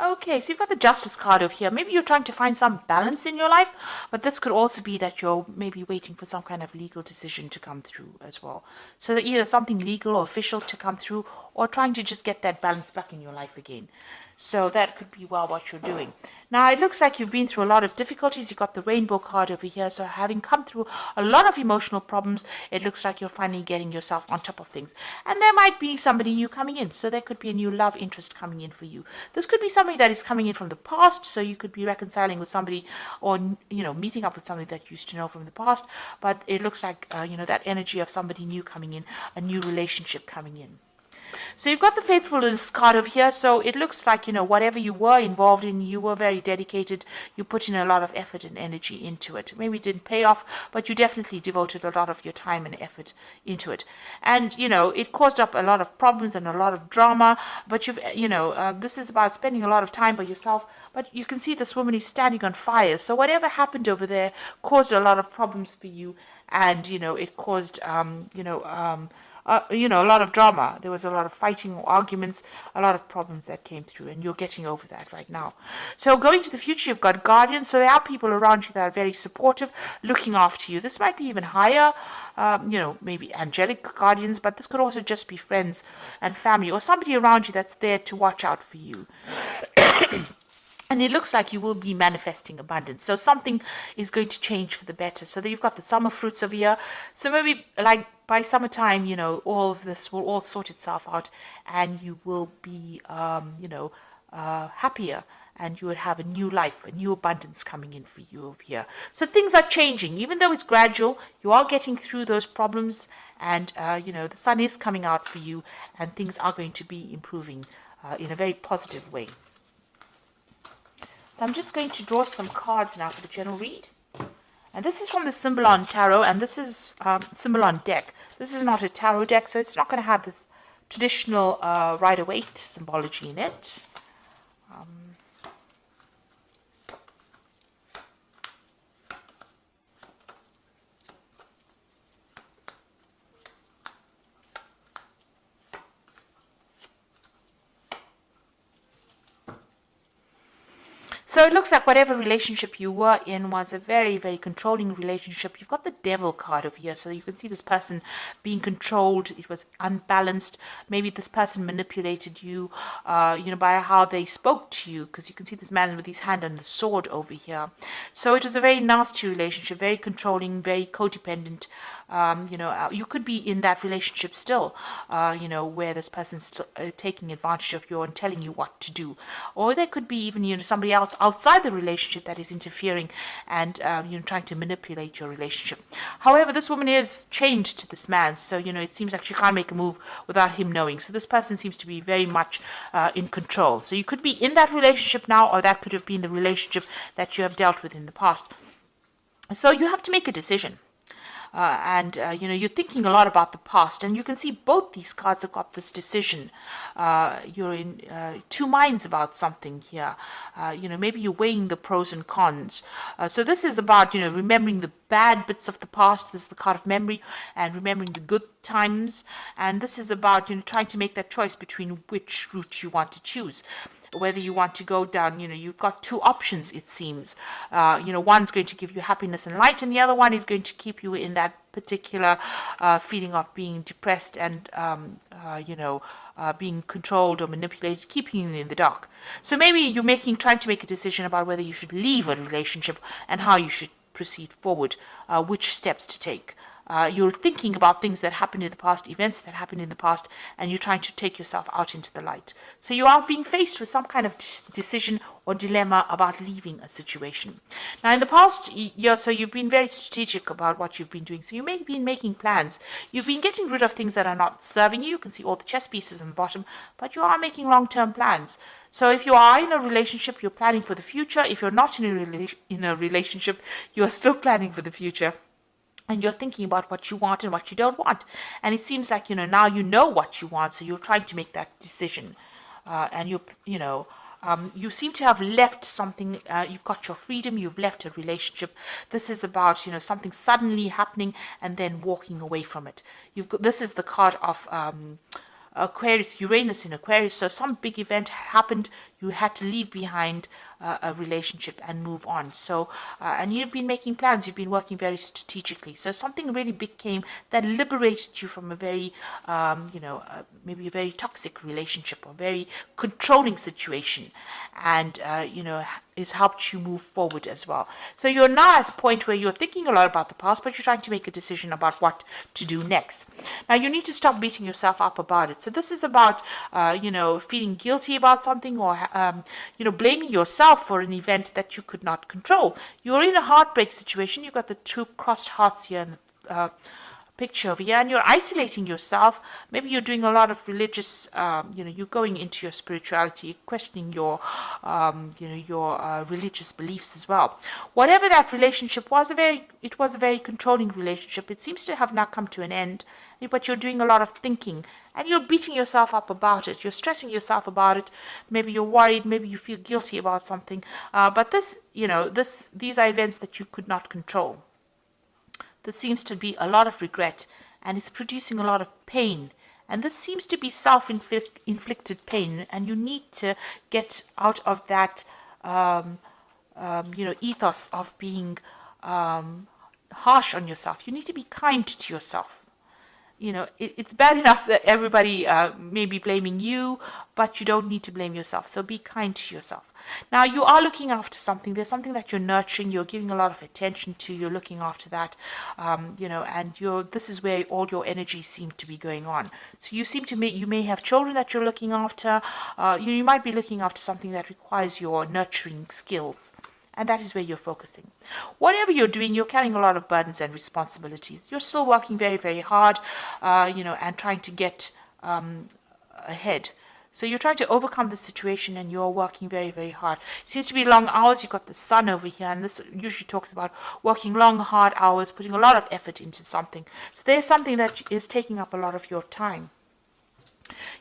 Okay, so you've got the Justice card over here. Maybe you're trying to find some balance in your life, but this could also be that you're maybe waiting for some kind of legal decision to come through as well. So that either something legal or official to come through, or trying to just get that balance back in your life again. So that could be well what you're doing. Now, it looks like you've been through a lot of difficulties. You've got the Rainbow card over here. So having come through a lot of emotional problems, it looks like you're finally getting yourself on top of things. And there might be somebody new coming in. So there could be a new love interest coming in for you. This could be somebody that is coming in from the past. So you could be reconciling with somebody, or, meeting up with somebody that you used to know from the past. But it looks like, that energy of somebody new coming in, a new relationship coming in. So you've got the faithfulness card over here. So it looks like, whatever you were involved in, you were very dedicated. You put in a lot of effort and energy into it. Maybe it didn't pay off, but you definitely devoted a lot of your time and effort into it. And, it caused up a lot of problems and a lot of drama. But this is about spending a lot of time by yourself. But you can see this woman is standing on fire. So whatever happened over there caused a lot of problems for you. And, it caused, a lot of drama. There was a lot of fighting, arguments, a lot of problems that came through, and you're getting over that right now. So going to the future, you've got guardians. So there are people around you that are very supportive, looking after you. This might be even higher, maybe angelic guardians, but this could also just be friends and family, or somebody around you that's there to watch out for you. And it looks like you will be manifesting abundance. So something is going to change for the better. So you've got the summer fruits over here. So maybe like by summertime, all of this will all sort itself out, and you will be, happier, and you would have a new life, a new abundance coming in for you over here. So things are changing. Even though it's gradual, you are getting through those problems, and, the sun is coming out for you, and things are going to be improving in a very positive way. So I'm just going to draw some cards now for the general read. And this is from the Symbolon Tarot, and this is Symbolon deck. This is not a tarot deck, so it's not going to have this traditional Rider-Waite symbology in it. So it looks like whatever relationship you were in was a very, very controlling relationship. You've got the Devil card over here. So you can see this person being controlled. It was unbalanced. Maybe this person manipulated you, by how they spoke to you. Because you can see this man with his hand on the sword over here. So it was a very nasty relationship, very controlling, very codependent. You could be in that relationship still, where this person's still, taking advantage of you and telling you what to do. Or there could be even, somebody else outside the relationship that is interfering and, trying to manipulate your relationship. However, this woman is chained to this man. So, it seems like she can't make a move without him knowing. So this person seems to be very much in control. So you could be in that relationship now, or that could have been the relationship that you have dealt with in the past. So you have to make a decision. You're thinking a lot about the past, and you can see both these cards have got this decision. You're in two minds about something here. Maybe you're weighing the pros and cons. So this is about, remembering the bad bits of the past. This is the card of memory, and remembering the good times. And this is about, trying to make that choice between which route you want to choose. Whether you want to go down, you've got two options, it seems. One's going to give you happiness and light, and the other one is going to keep you in that particular feeling of being depressed and, being controlled or manipulated, keeping you in the dark. So maybe you're trying to make a decision about whether you should leave a relationship and how you should proceed forward, which steps to take. You're thinking about things that happened in the past, events that happened in the past, and you're trying to take yourself out into the light. So you are being faced with some kind of decision or dilemma about leaving a situation. Now, in the past year, so you've been very strategic about what you've been doing. So you may have been making plans. You've been getting rid of things that are not serving you. You can see all the chess pieces on the bottom, but you are making long-term plans. So if you are in a relationship, you're planning for the future. If you're not in a relationship, you are still planning for the future. And you're thinking about what you want and what you don't want. And it seems like, now you know what you want, so you're trying to make that decision. You seem to have left something. You've got your freedom. You've left a relationship. This is about, something suddenly happening and then walking away from it. This is the card of Aquarius, Uranus in Aquarius. So some big event happened. you had to leave behind a relationship and move on. So, and you've been making plans, you've been working very strategically. So something really big came that liberated you from a very, maybe a very toxic relationship or very controlling situation, and, it's helped you move forward as well. So you're now at the point where you're thinking a lot about the past, but you're trying to make a decision about what to do next. Now you need to stop beating yourself up about it. So this is about, feeling guilty about something, or, blaming yourself for an event that you could not control. You're in a heartbreak situation. You've got the two crossed hearts here in the picture over here, and you're isolating yourself. Maybe you're doing a lot of religious, you're going into your spirituality, questioning your religious beliefs as well. Whatever that relationship was, it was a very controlling relationship. It seems to have now come to an end, but you're doing a lot of thinking, and you're beating yourself up about it. You're stressing yourself about it. Maybe you're worried. Maybe you feel guilty about something. But these are events that you could not control. There seems to be a lot of regret, and it's producing a lot of pain. And this seems to be self-inflicted pain, and you need to get out of that, ethos of being harsh on yourself. You need to be kind to yourself. It's bad enough that everybody may be blaming you, but you don't need to blame yourself. So be kind to yourself. Now, you are looking after something. There's something that you're nurturing. You're giving a lot of attention to. You're looking after that, and this is where all your energies seem to be going on. So you may have children that you're looking after. You might be looking after something that requires your nurturing skills. And that is where you're focusing. Whatever you're doing, you're carrying a lot of burdens and responsibilities. You're still working very, very hard, and trying to get ahead. So you're trying to overcome the situation, and you're working very, very hard. It seems to be long hours. You've got the sun over here, and this usually talks about working long, hard hours, putting a lot of effort into something. So there's something that is taking up a lot of your time.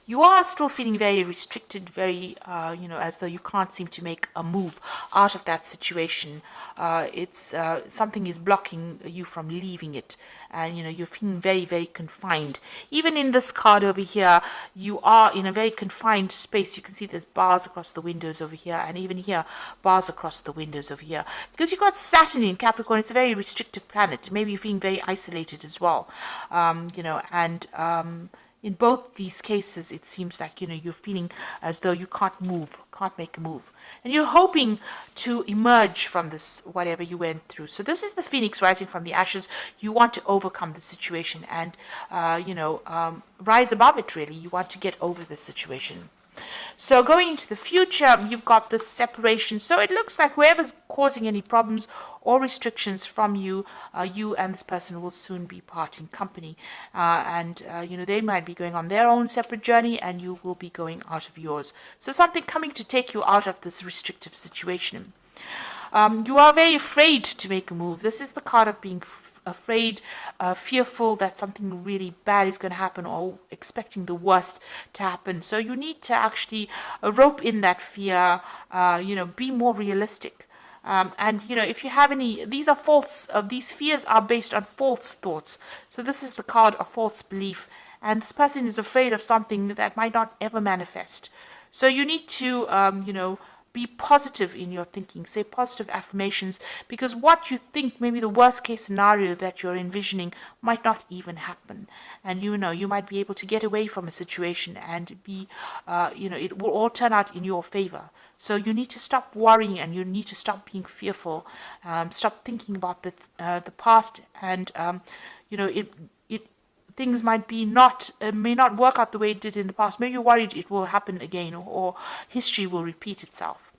You are still feeling very restricted, very, as though you can't seem to make a move out of that situation. Something is blocking you from leaving it. And, you're feeling very, very confined. Even in this card over here, you are in a very confined space. You can see there's bars across the windows over here. And even here, bars across the windows over here. Because you've got Saturn in Capricorn, it's a very restrictive planet. Maybe you're feeling very isolated as well. In both these cases, it seems like, you're feeling as though you can't make a move. And you're hoping to emerge from this, whatever you went through. So this is the phoenix rising from the ashes. You want to overcome the situation and, rise above it, really. You want to get over the situation. So going into the future, you've got this separation. So it looks like whoever's causing any problems or restrictions from you, you and this person will soon be parting company. They might be going on their own separate journey, and you will be going out of yours. So something coming to take you out of this restrictive situation. You are very afraid to make a move. This is the card of being afraid, fearful that something really bad is going to happen, or expecting the worst to happen. So you need to actually rope in that fear, be more realistic. If you have any, these are false, these fears are based on false thoughts. So this is the card of false belief. And this person is afraid of something that might not ever manifest. So you need to, be positive in your thinking, say positive affirmations, because what you think, maybe the worst case scenario that you're envisioning, might not even happen. And you might be able to get away from a situation and be, it will all turn out in your favor. So you need to stop worrying, and you need to stop being fearful, stop thinking about the past, and, things may not work out the way it did in the past. Maybe you're worried it will happen again, or history will repeat itself.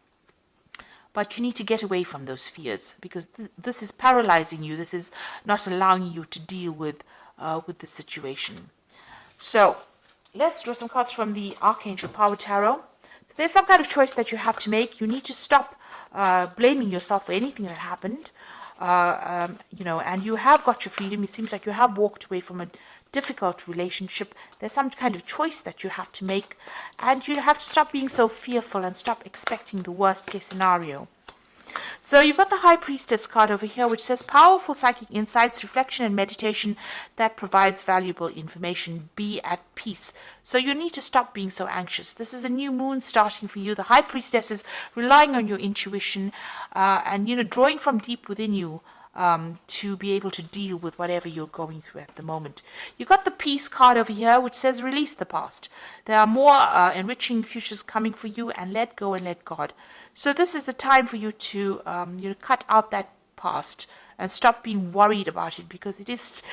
But you need to get away from those fears, because this is paralyzing you. This is not allowing you to deal with the situation. So let's draw some cards from the Archangel Power Tarot. So there's some kind of choice that you have to make. You need to stop blaming yourself for anything that happened. And you have got your freedom. It seems like you have walked away from a difficult relationship. There's some kind of choice that you have to make, and you have to stop being so fearful and stop expecting the worst case scenario. So you've got the High Priestess card over here, which says powerful psychic insights, reflection and meditation that provides valuable information. Be at peace. So you need to stop being so anxious. This is a new moon starting for you. The High Priestess is relying on your intuition and, drawing from deep within you to be able to deal with whatever you're going through at the moment. You've got the Peace card over here, which says release the past. There are more enriching futures coming for you, and let go and let God. So this is a time for you to cut out that past and stop being worried about it, because it's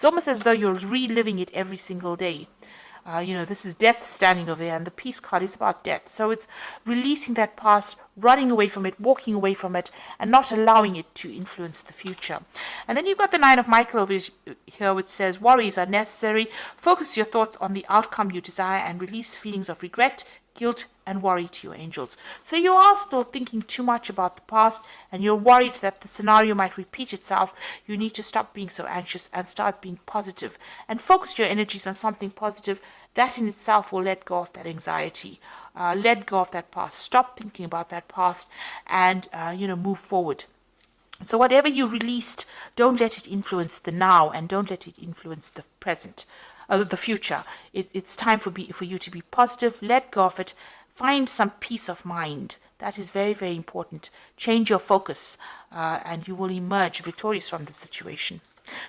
almost as though you're reliving it every single day. This is death standing over there, and the Peace card is about death. So it's releasing that past, running away from it, walking away from it, and not allowing it to influence the future. And then you've got the Nine of Michael over here, which says worry is unnecessary. Focus your thoughts on the outcome you desire and release feelings of regret, guilt, and worry to your angels. So you are still thinking too much about the past, and you're worried that the scenario might repeat itself. You need to stop being so anxious and start being positive and focus your energies on something positive. That in itself will let go of that anxiety, let go of that past. Stop thinking about that past and move forward. So whatever you released, don't let it influence the now, and don't let it influence the present, the future. It's time for you to be positive. Let go of it. Find some peace of mind. That is very, very important. Change your focus, and you will emerge victorious from the situation.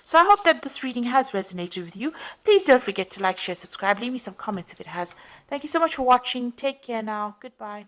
So I hope that this reading has resonated with you. Please don't forget to like, share, subscribe. Leave me some comments if it has. Thank you so much for watching. Take care now. Goodbye.